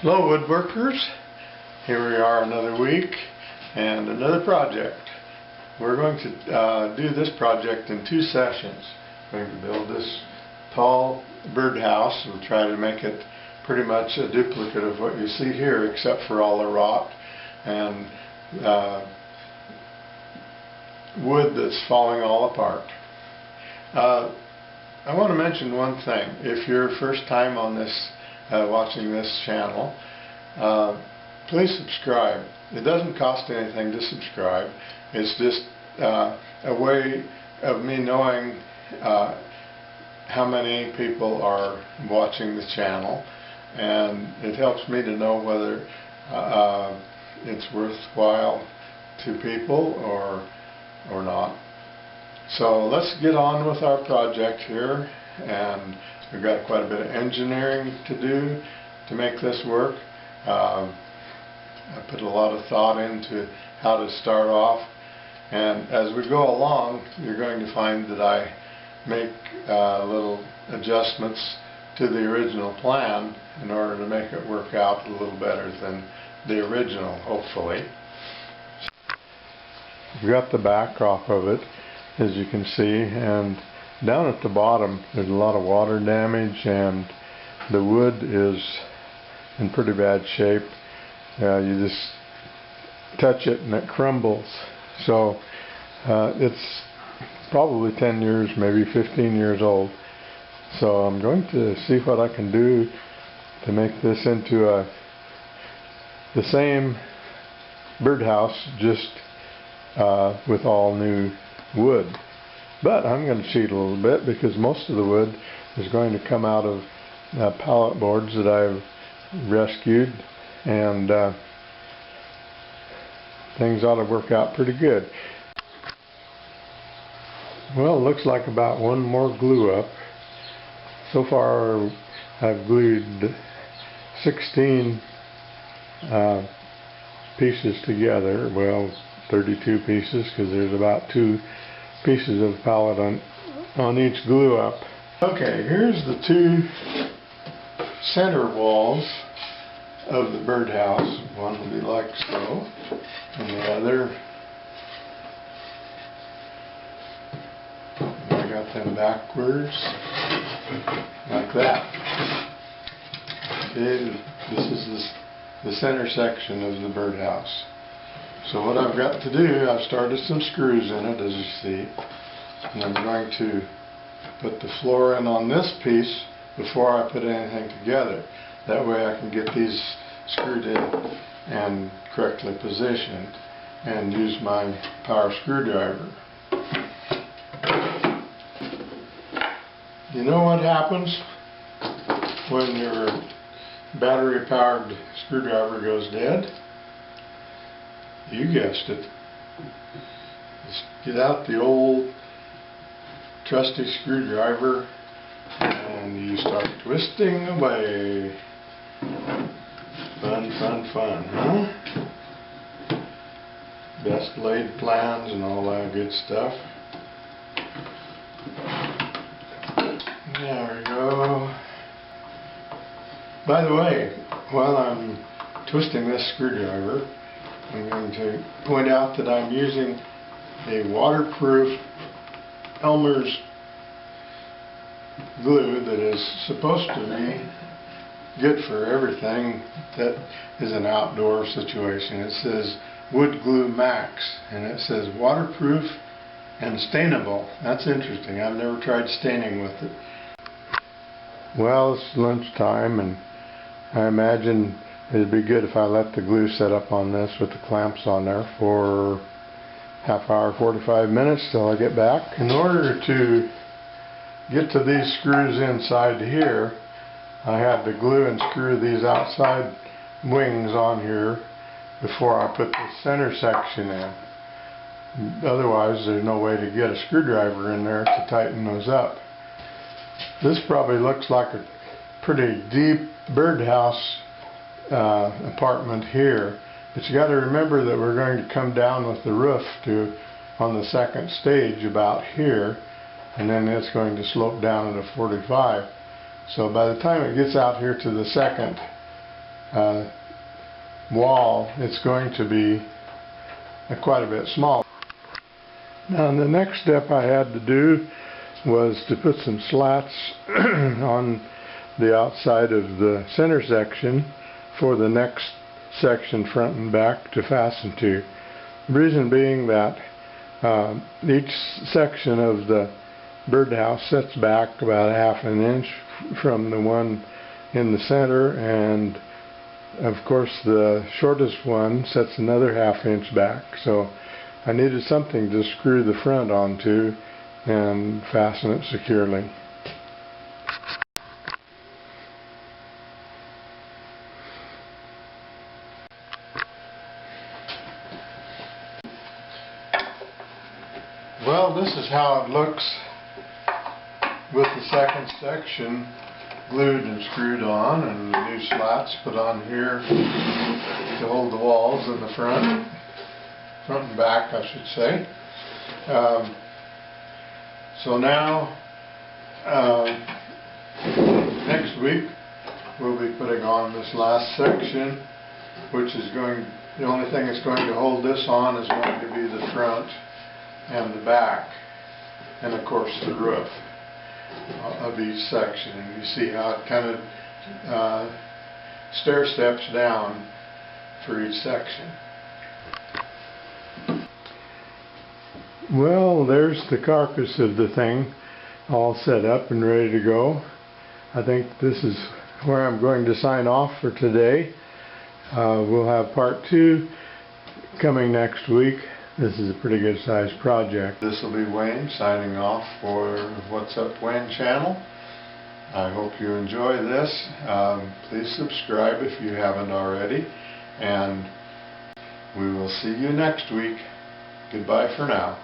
Hello woodworkers, here we are another week and another project. We're going to do this project in 2 sessions. We're going to build this tall birdhouse. We'll try to make it pretty much a duplicate of what you see here, except for all the rot and wood that's falling all apart. I want to mention one thing. If you're first time on this watching this channel, please subscribe. It doesn't cost anything to subscribe. It's just a way of me knowing how many people are watching the channel, and it helps me to know whether it's worthwhile to people or not. So let's get on with our project here, and we've got quite a bit of engineering to do to make this work. I put a lot of thought into how to start off, and as we go along you're going to find that I make little adjustments to the original plan in order to make it work out a little better than the original, hopefully. We've got the back off of it, as you can see, and down at the bottom there's a lot of water damage and the wood is in pretty bad shape. You just touch it and it crumbles. So it's probably 10 years, maybe 15 years old. So I'm going to see what I can do to make this into the same birdhouse, just with all new wood. But I'm going to cheat a little bit because most of the wood is going to come out of pallet boards that I've rescued, and things ought to work out pretty good. Well, it looks like about one more glue up. So far I've glued 16 pieces together. Well, 32 pieces, because there's about 2 pieces of pallet on each glue up. Okay, here's the 2 center walls of the birdhouse. One will be like so, and the other, I got them backwards like that. Okay, this is the center section of the birdhouse. So what I've got to do, I've started some screws in it, as you see, and I'm going to put the floor in on this piece before I put anything together. That way I can get these screwed in and correctly positioned and use my power screwdriver. You know what happens when your battery powered screwdriver goes dead? You guessed it. Just get out the old trusty screwdriver and you start twisting away. Fun, fun, fun, huh? Best laid plans and all that good stuff. There we go. By the way, while I'm twisting this screwdriver, I'm going to point out that I'm using a waterproof Elmer's glue that is supposed to be good for everything that is an outdoor situation. It says Wood Glue Max, and it says waterproof and stainable. That's interesting. I've never tried staining with it. Well, it's lunchtime, and I imagine it'd be good if I let the glue set up on this with the clamps on there for half hour, 45 minutes till I get back. In order to get to these screws inside here, I had to glue and screw these outside wings on here before I put the center section in. Otherwise there's no way to get a screwdriver in there to tighten those up. This probably looks like a pretty deep birdhouse apartment here, but you got to remember that we're going to come down with the roof on the second stage about here, and then it's going to slope down at a 45. So by the time it gets out here to the second wall, it's going to be quite a bit smaller. Now the next step I had to do was to put some slats on the outside of the center section for the next section front and back to fasten to. The reason being that each section of the birdhouse sets back about ½ an inch from the one in the center, and of course the shortest one sets another ½ inch back, so I needed something to screw the front onto and fasten it securely. Well, this is how it looks with the second section glued and screwed on, and the new slats put on here to hold the walls in the front and back, I should say. So now, next week we'll be putting on this last section, which is the only thing that's going to hold this on is going to be the front and the back, and of course the roof of each section. And you see how it kind of stair steps down for each section. Well, there's the carcass of the thing all set up and ready to go. I think this is where I'm going to sign off for today. We'll have part 2 coming next week. This is a pretty good sized project. This will be Wayne signing off for What's Up Wayne channel. I hope you enjoy this. Please subscribe if you haven't already, and we will see you next week. Goodbye for now.